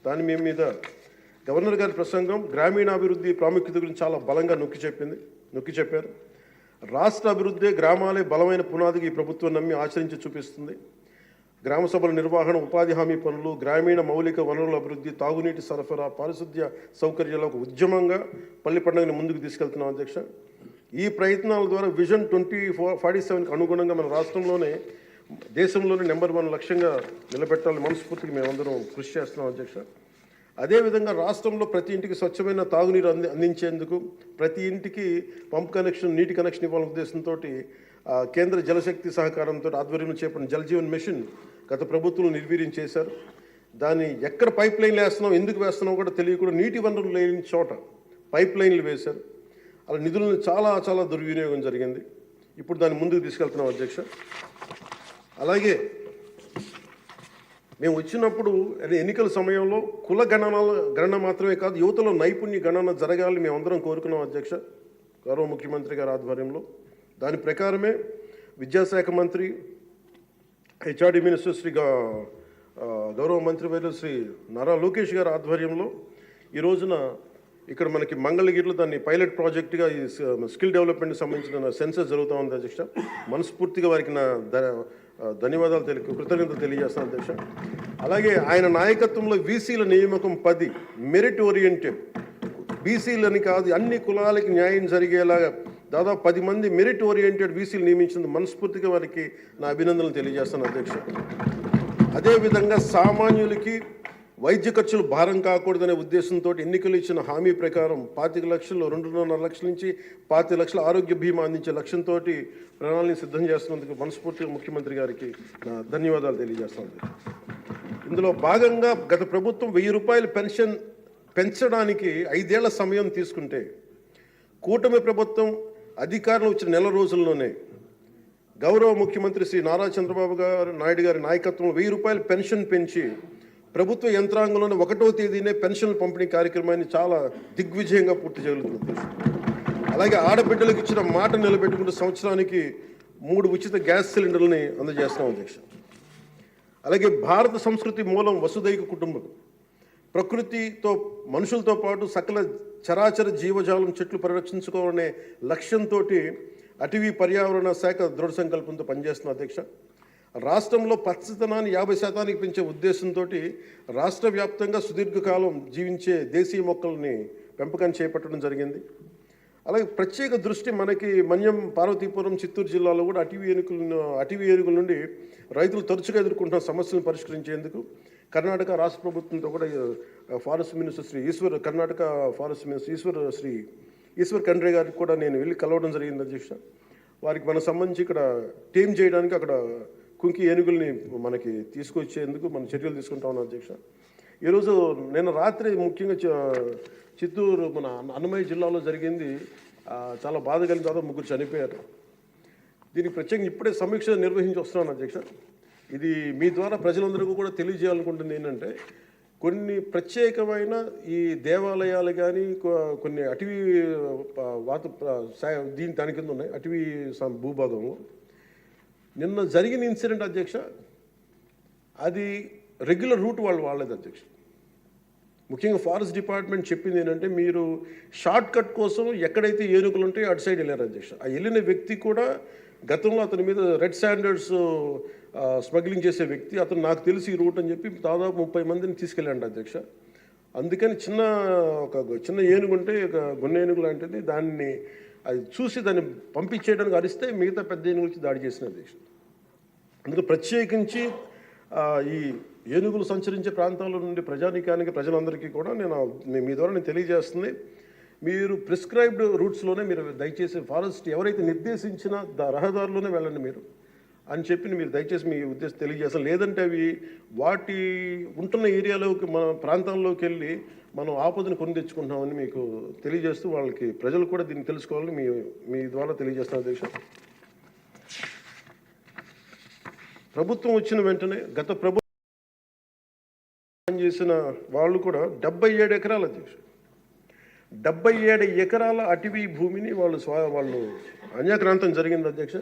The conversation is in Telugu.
దాని మీద గవర్నర్ గారి ప్రసంగం గ్రామీణాభివృద్ధి ప్రాముఖ్యత గురించి చాలా బలంగా నొక్కి చెప్పారు. రాష్ట్ర అభివృద్ధి గ్రామాలే బలమైన పునాదికి ఈ ప్రభుత్వం నమ్మి ఆచరించి చూపిస్తుంది. గ్రామ సభల నిర్వహణ, ఉపాధి హామీ పనులు, గ్రామీణ మౌలిక వనరుల అభివృద్ధి, తాగునీటి సరఫరా, పారిశుద్ధ్య సౌకర్యాల ఒక ఉద్యమంగా పల్లి పండుగని ముందుకు తీసుకెళ్తున్నాం అధ్యక్ష. ఈ ప్రయత్నాల ద్వారా విజన్ 2047కి అనుగుణంగా మన రాష్ట్రంలోనే దేశంలోనే నెంబర్ 1 లక్ష్యంగా నిలబెట్టాలని మనస్ఫూర్తిగా మేమందరం కృషి చేస్తున్నాం అధ్యక్ష. అదేవిధంగా రాష్ట్రంలో ప్రతి ఇంటికి స్వచ్ఛమైన తాగునీరు అందించేందుకు ప్రతి ఇంటికి పంప్ కనెక్షన్, నీటి కనెక్షన్ ఇవ్వాలనే ఉద్దేశంతో కేంద్ర జలశక్తి సహకారంతో ఆధ్వర్యంలో చేపట్టిన జలజీవన్ మిషన్ గత ప్రభుత్వం నిర్వీర్యం చేశారు. దాన్ని ఎక్కడ పైప్ లైన్లు వేస్తున్నాం, ఎందుకు వేస్తున్నాం కూడా తెలియకుండా నీటి వనరులు లేని చోట పైప్ లైన్లు వేశారు. అలా నిధులను చాలా దుర్వినియోగం జరిగింది. ఇప్పుడు దాన్ని ముందుకు తీసుకెళ్తున్నాం అధ్యక్ష. అలాగే మేము వచ్చినప్పుడు ఎన్నికల సమయంలో కుల గణన మాత్రమే కాదు, యువతలో నైపుణ్య గణన జరగాలని మేమందరం కోరుకున్నాం అధ్యక్ష, గౌరవ ముఖ్యమంత్రి గారి ఆధ్వర్యంలో. దాని ప్రకారమే విద్యాశాఖ మంత్రి, హెచ్ఆర్డి మినిస్టర్ శ్రీ గౌరవ మంత్రివర్యులు శ్రీ నారా లోకేష్ గారి ఆధ్వర్యంలో ఈ రోజున ఇక్కడ మనకి మంగళగిరిలో దాన్ని పైలట్ ప్రాజెక్టుగా ఈ స్కిల్ డెవలప్మెంట్కి సంబంధించిన సెన్సస్ జరుగుతూ ఉంది అధ్యక్ష. మనస్ఫూర్తిగా వారికి నా ధన్యవాదాలు కృతజ్ఞతలు తెలియజేస్తాను అధ్యక్ష. అలాగే ఆయన నాయకత్వంలో వీసీల నియామకం 10 మెరిట్ ఓరియంటెడ్, బీసీలని కాదు అన్ని కులాలకి న్యాయం జరిగేలాగా దాదాపు 10 మంది మెరిట్ ఓరియంటెడ్ వీసీలు నియమించింది మనస్ఫూర్తిగా వారికి నా అభినందనలు తెలియజేస్తాను అధ్యక్ష. అదేవిధంగా సామాన్యులకి వైద్య ఖర్చులు భారం కాకూడదనే ఉద్దేశంతో ఎన్నికలు ఇచ్చిన హామీ ప్రకారం 25 లక్షలు, 2.5 లక్షల నుంచి 25 లక్షల ఆరోగ్య బీమా అందించే లక్ష్యంతో ప్రణాళికని సిద్ధం చేస్తున్నందుకు మనస్ఫూర్తిగా ముఖ్యమంత్రి గారికి నా ధన్యవాదాలు తెలియజేస్తాను. ఇందులో భాగంగా గత ప్రభుత్వం 1000 రూపాయలు పెన్షన్ పెంచడానికి 5 ఏళ్ల సమయం తీసుకుంటే, కూటమి ప్రభుత్వం అధికారంలో వచ్చిన నెల రోజుల్లోనే గౌరవ ముఖ్యమంత్రి శ్రీ నారా చంద్రబాబు నాయుడు గారి నాయకత్వంలో 1000 రూపాయలు పెన్షన్ పెంచి ప్రభుత్వ యంత్రాంగంలోనే 1వ తేదీనే పెన్షన్ల పంపిణీ కార్యక్రమాన్ని చాలా దిగ్విజయంగా పూర్తి చేయగలుగుతుంది. అలాగే ఆడబిడ్డలకు ఇచ్చిన మాట నిలబెట్టుకుంటూ సంవత్సరానికి 3 ఉచిత గ్యాస్ సిలిండర్లని అందజేస్తున్నాం అధ్యక్ష. అలాగే భారత సంస్కృతి మూలం వసుదైక కుటుంబం, ప్రకృతితో మనుషులతో పాటు సకల చరాచర జీవజాలం చెట్లు పరిరక్షించుకోవాలనే లక్ష్యంతో అటవీ పర్యావరణ శాఖ దృఢ సంకల్పంతో పనిచేస్తున్న అధ్యక్ష. రాష్ట్రంలో పచ్చదనాన్ని 50% పెంచే ఉద్దేశంతో రాష్ట్ర వ్యాప్తంగా సుదీర్ఘకాలం జీవించే దేశీయ మొక్కల్ని పెంపకం చేపట్టడం జరిగింది. అలాగే ప్రత్యేక దృష్టి మనకి మన్యం, పార్వతీపురం, చిత్తూరు జిల్లాలో కూడా అటవీ ఏనుగుల నుండి రైతులు తరచుగా ఎదుర్కొంటున్న సమస్యలను పరిష్కరించేందుకు కర్ణాటక రాష్ట్ర ప్రభుత్వంతో కూడా forest minister Shri Karnataka forest minister Eshwar Khandre గారికి కూడా నేను వెళ్ళి కలవడం జరిగింది అధ్యక్ష. వారికి మనకు సంబంధించి ఇక్కడ టీమ్ చేయడానికి అక్కడ కుంకి ఏనుగుల్ని మనకి తీసుకొచ్చేందుకు మనం చర్యలు తీసుకుంటా ఉన్నాం అధ్యక్ష. ఈరోజు నిన్న రాత్రి ముఖ్యంగా చిత్తూరు మన అన్నమయ్య జిల్లాలో జరిగింది, చాలా బాధ కలిగిన తర్వాత 3 చనిపోయారు. దీనికి ప్రత్యేకంగా ఇప్పుడే సమీక్ష నిర్వహించి వస్తున్నాను అధ్యక్ష. ఇది మీ ద్వారా ప్రజలందరికీ కూడా తెలియజేయాలనుకుంటుంది ఏంటంటే, కొన్ని ప్రత్యేకమైన ఈ దేవాలయాలు కానీ కొన్ని అటవీ దాని కింద ఉన్నాయి, అటవీ భూభాగంలో నిన్న జరిగిన ఇన్సిడెంట్ అధ్యక్ష, అది రెగ్యులర్ రూట్ వాళ్ళు వాడలేదు అధ్యక్ష. ముఖ్యంగా ఫారెస్ట్ డిపార్ట్మెంట్ చెప్పింది ఏంటంటే, మీరు షార్ట్ కట్ కోసం ఎక్కడైతే ఏనుగులు ఉంటాయో అటు సైడ్ వెళ్ళారు అధ్యక్ష. ఆ వెళ్ళిన వ్యక్తి కూడా గతంలో అతని మీద రెడ్ శాండర్డ్స్ స్మగ్లింగ్ చేసే వ్యక్తి, అతను నాకు తెలిసి ఈ రూట్ అని చెప్పి దాదాపు 30 మందిని తీసుకెళ్ళండి అధ్యక్ష. అందుకని ఒక చిన్న ఏనుగు ఉంటే, ఒక గున్న ఏనుగు లాంటిది, దాన్ని అది చూసి దాన్ని పంపించేయడానికి అరిస్తే మిగతా పెద్ద ఏనుగులకి దాడి చేసిన అధ్యక్ష. అందుకే ప్రత్యేకించి ఈ ఏనుగులు సంచరించే ప్రాంతాల నుండి ప్రజలందరికీ కూడా మీ ద్వారా నేను తెలియజేస్తుంది, మీరు ప్రిస్క్రైబ్డ్ రూట్స్లోనే మీరు దయచేసి ఫారెస్ట్ ఎవరైతే నిర్దేశించిన రహదారిలోనే వెళ్ళండి మీరు అని చెప్పి మీరు దయచేసి మీ ఉద్దేశం తెలియజేస్తాం. లేదంటే అవి వాటి ఉంటున్న ఏరియాలోకి, మన ప్రాంతాల్లోకి వెళ్ళి మనం ఆపదను కొని తెచ్చుకుంటామని మీకు తెలియజేస్తూ, వాళ్ళకి ప్రజలు కూడా దీన్ని తెలుసుకోవాలని మీ ద్వారా తెలియజేస్తాను అధ్యక్ష. ప్రభుత్వం వచ్చిన వెంటనే గత ప్రభుత్వం చేసిన వాళ్ళు కూడా 77 ఎకరాలు అధ్యక్ష, 77 ఎకరాల అటవీ భూమిని వాళ్ళు అన్యాక్రాంతం జరిగింది అధ్యక్ష.